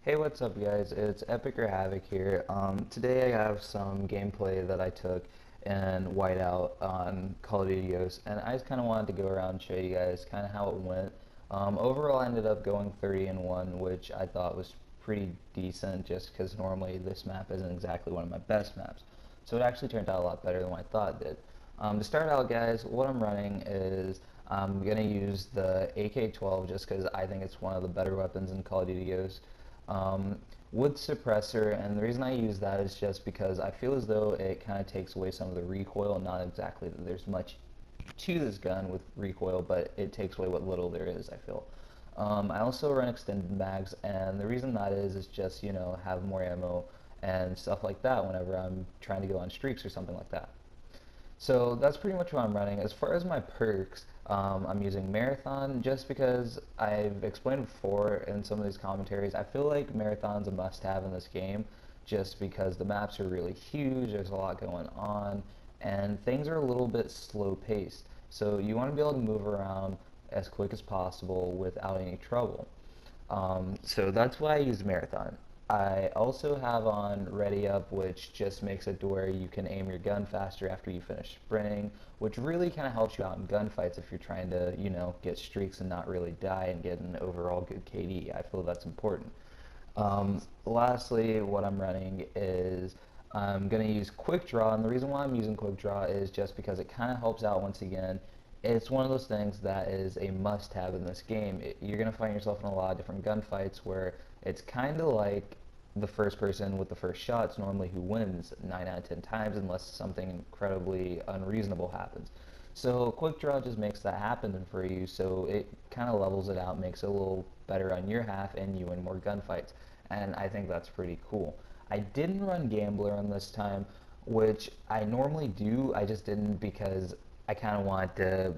Hey, what's up, guys? It's Epic or Havoc here. Today I have some gameplay that I took in Whiteout on Call of Duty Ghosts, and I just kind of wanted to go around and show you guys kind of how it went. Overall, I ended up going 30-1, which I thought was pretty decent just because normally this map isn't exactly one of my best maps. So it actually turned out a lot better than what I thought it did. To start out, guys, what I'm running is I'm going to use the AK-12 just because I think it's one of the better weapons in Call of Duty Ghosts um, with suppressor, and the reason I use that is just because I feel as though it kind of takes away some of the recoil. Not exactly that there's much to this gun with recoil, but it takes away what little there is, I feel. I also run extended mags, and the reason that is just, have more ammo and stuff like that whenever I'm trying to go on streaks or something like that. So that's pretty much what I'm running. As far as my perks, I'm using Marathon just because I've explained before in some of these commentaries. I feel like Marathon's a must-have in this game just because the maps are really huge, there's a lot going on, and things are a little bit slow-paced. So you want to be able to move around as quick as possible without any trouble. So that's why I use Marathon. I also have on Ready Up, which just makes it to where you can aim your gun faster after you finish sprinting, which really kind of helps you out in gunfights if you're trying to, get streaks and not really die and get an overall good KD. I feel that's important. Lastly, what I'm running is I'm going to use Quick Draw, and the reason why I'm using Quick Draw is just because it kind of helps out once again. It's one of those things that is a must-have in this game. You're going to find yourself in a lot of different gunfights where it's kind of like the first person with the first shot's normally who wins 9 out of 10 times unless something incredibly unreasonable happens. So Quick Draw just makes that happen for you, so it kind of levels it out, makes it a little better on your half, and you win more gunfights. And I think that's pretty cool. I didn't run Gambler on this time, which I normally do. I just didn't because I kind of wanted to,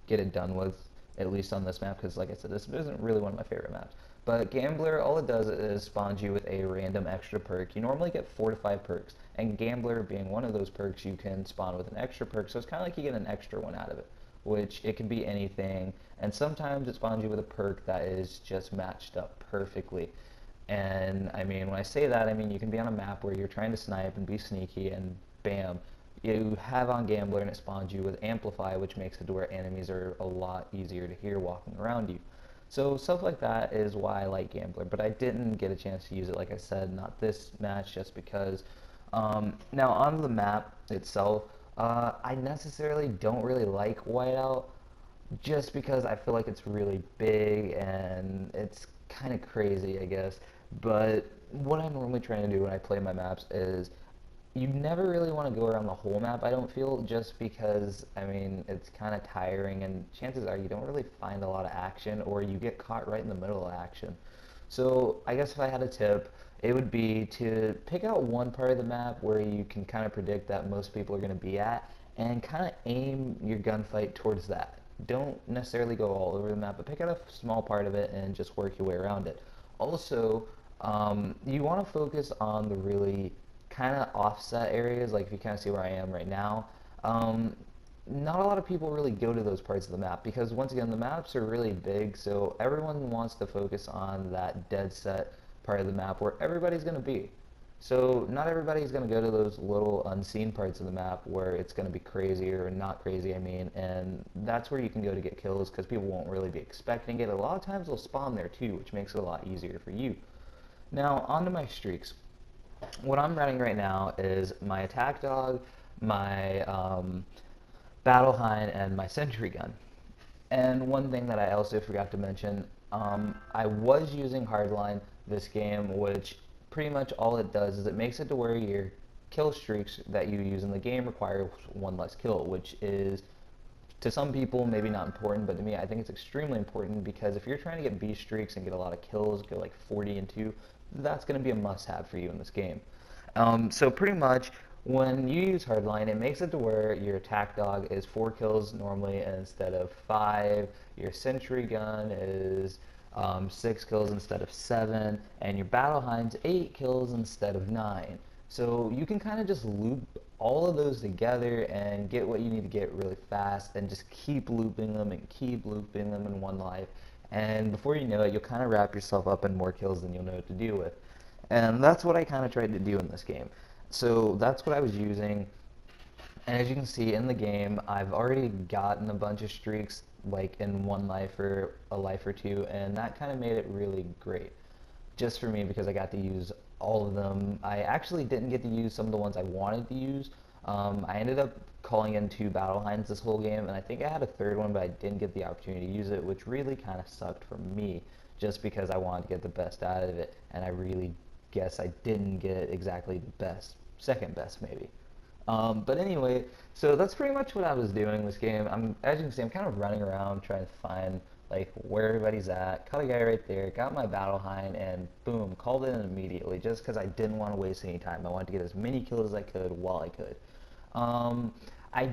get it done with, at least on this map, because like I said, this isn't really one of my favorite maps. But Gambler, all it does is spawns you with a random extra perk. You normally get 4 to 5 perks, and Gambler being one of those perks, you can spawn with an extra perk, so it's kind of like you get an extra one out of it, which it can be anything, and sometimes it spawns you with a perk that is just matched up perfectly. And I mean, when I say that, I mean you can be on a map where you're trying to snipe and be sneaky, and bam, you have on Gambler and it spawns you with Amplify, which makes it to where enemies are a lot easier to hear walking around you. So stuff like that is why I like Gambler, but I didn't get a chance to use it, like I said, not this match, just because. Now on the map itself, I necessarily don't really like Whiteout, just because I feel like it's really big and it's kind of crazy, I guess. But what I'm normally trying to do when I play my maps is you never really want to go around the whole map, I don't feel, just because, I mean, it's kind of tiring, and chances are you don't really find a lot of action, or you get caught right in the middle of action. So I guess if I had a tip, it would be to pick out one part of the map where you can kind of predict that most people are going to be at, and kind of aim your gunfight towards that. Don't necessarily go all over the map, but pick out a small part of it and just work your way around it. Also, you want to focus on the really kind of offset areas, like if you kind of see where I am right now. Not a lot of people really go to those parts of the map because, once again, the maps are really big, so everyone wants to focus on that dead set part of the map where everybody's going to be. So not everybody's going to go to those little unseen parts of the map where it's going to be crazy, or not crazy, I mean, and that's where you can go to get kills because people won't really be expecting it. A lot of times they'll spawn there too, which makes it a lot easier for you. Now, onto my streaks. What I'm running right now is my attack dog, my battle hind, and my sentry gun. And one thing that I also forgot to mention, I was using hardline this game, which pretty much all it does is it makes it to where your kill streaks that you use in the game require one less kill, which is, to some people, maybe not important, but to me, I think it's extremely important, because if you're trying to get B streaks and get a lot of kills, go like 40 and 2, that's going to be a must-have for you in this game. So pretty much, when you use hardline, it makes it to where your attack dog is 4 kills normally instead of 5, your sentry gun is 6 kills instead of 7, and your battle hind's 8 kills instead of 9. So you can kind of just loop all of those together and get what you need to get really fast, and just keep looping them and keep looping them in one life. and before you know it, you'll kind of wrap yourself up in more kills than you'll know what to deal with. And that's what I kind of tried to do in this game. So that's what I was using. And as you can see in the game, I've already gotten a bunch of streaks like in one life or a life or two, and that kind of made it really great just for me because I got to use all of them. I actually didn't get to use some of the ones I wanted to use. I ended up calling in 2 battle hinds this whole game, and I think I had a third one, but I didn't get the opportunity to use it, which really kind of sucked for me just because I wanted to get the best out of it, and I really guess I didn't get exactly the best, second best maybe. But anyway, so that's pretty much what I was doing this game. As you can see, I'm kind of running around trying to find like where everybody's at. Caught a guy right there, got my battle hind, and boom, called it in immediately just because I didn't want to waste any time. I wanted to get as many kills as I could while I could. I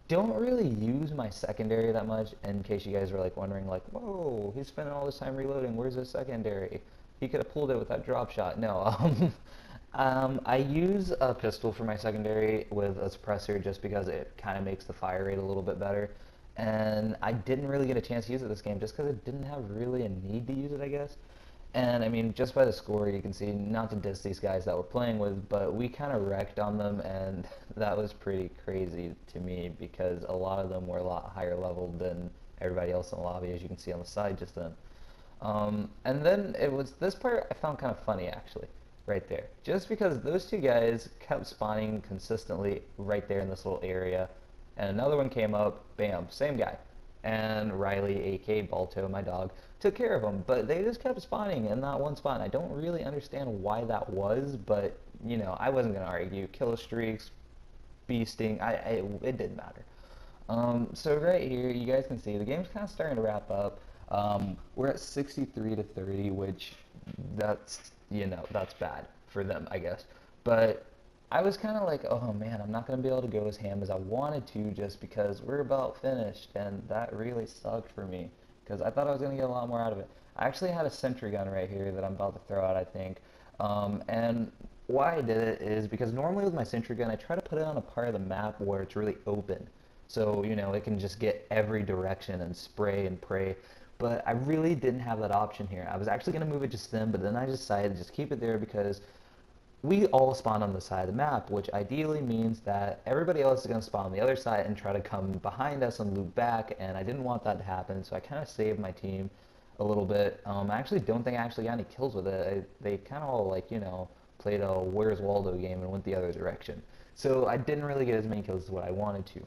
don't really use my secondary that much, in case you guys were like wondering, like, whoa, he's spending all this time reloading. Where's his secondary? He could have pulled it with that drop shot. No, I use a pistol for my secondary with a suppressor just because it kind of makes the fire rate a little bit better. And I didn't really get a chance to use it this game just because I didn't have really a need to use it, I guess. And I mean, just by the score, you can see, not to diss these guys that we're playing with, but we kind of wrecked on them, and that was pretty crazy to me because a lot of them were a lot higher level than everybody else in the lobby, as you can see on the side just then. And then it was this part I found kind of funny actually, right there. Just because those two guys kept spawning consistently right there in this little area, and another one came up, bam, same guy. And Riley, aka Balto, my dog, took care of them, but they just kept spawning in that one spot, and I don't really understand why that was, but, you know, I wasn't going to argue. Kill streaks, beasting, it didn't matter. So right here, you guys can see the game's kind of starting to wrap up. We're at 63 to 30, which that's, you know, that's bad for them, I guess. But I was kind of like, oh man, I'm not going to be able to go as ham as I wanted to just because we're about finished, and that really sucked for me because I thought I was going to get a lot more out of it. I actually had a sentry gun right here that I'm about to throw out, I think. And why I did it is because normally with my sentry gun, I try to put it on a part of the map where it's really open. So, you know, it can just get every direction and spray and pray. But I really didn't have that option here. I was actually going to move it just then, but then I decided to just keep it there because we all spawn on the side of the map, which ideally means that everybody else is going to spawn on the other side and try to come behind us and loop back, and I didn't want that to happen, so I kind of saved my team a little bit. I actually don't think I actually got any kills with it. They kind of all, like, you know, played a Where's Waldo game and went the other direction. So I didn't really get as many kills as what I wanted to.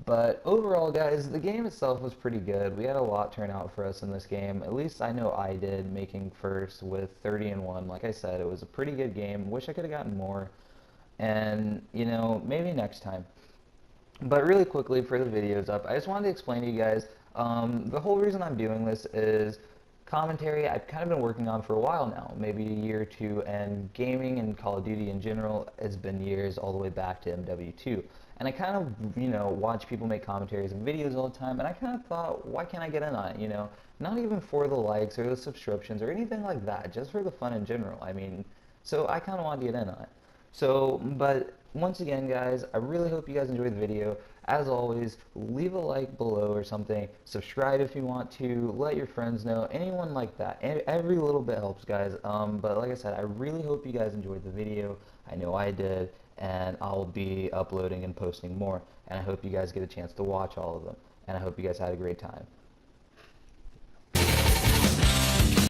But overall, guys, the game itself was pretty good. We had a lot turn out for us in this game. At least I know I did, making first with 30-1. Like I said, it was a pretty good game. Wish I could have gotten more. And, you know, maybe next time. But really quickly, for the videos up, I just wanted to explain to you guys, the whole reason I'm doing this is commentary I've kind of been working on for a while now, maybe a year or two, and gaming and Call of Duty in general has been years, all the way back to MW2. And I kind of, you know, watch people make commentaries and videos all the time, and I kind of thought, why can't I get in on it, you know? Not even for the likes or the subscriptions or anything like that, just for the fun in general. I mean, so I kind of wanted to get in on it. So, but once again, guys, I really hope you guys enjoyed the video. As always, leave a like below or something. Subscribe if you want to. Let your friends know. Anyone like that. Every little bit helps, guys. But like I said, I really hope you guys enjoyed the video. I know I did. And I'll be uploading and posting more. And I hope you guys get a chance to watch all of them. And I hope you guys had a great time.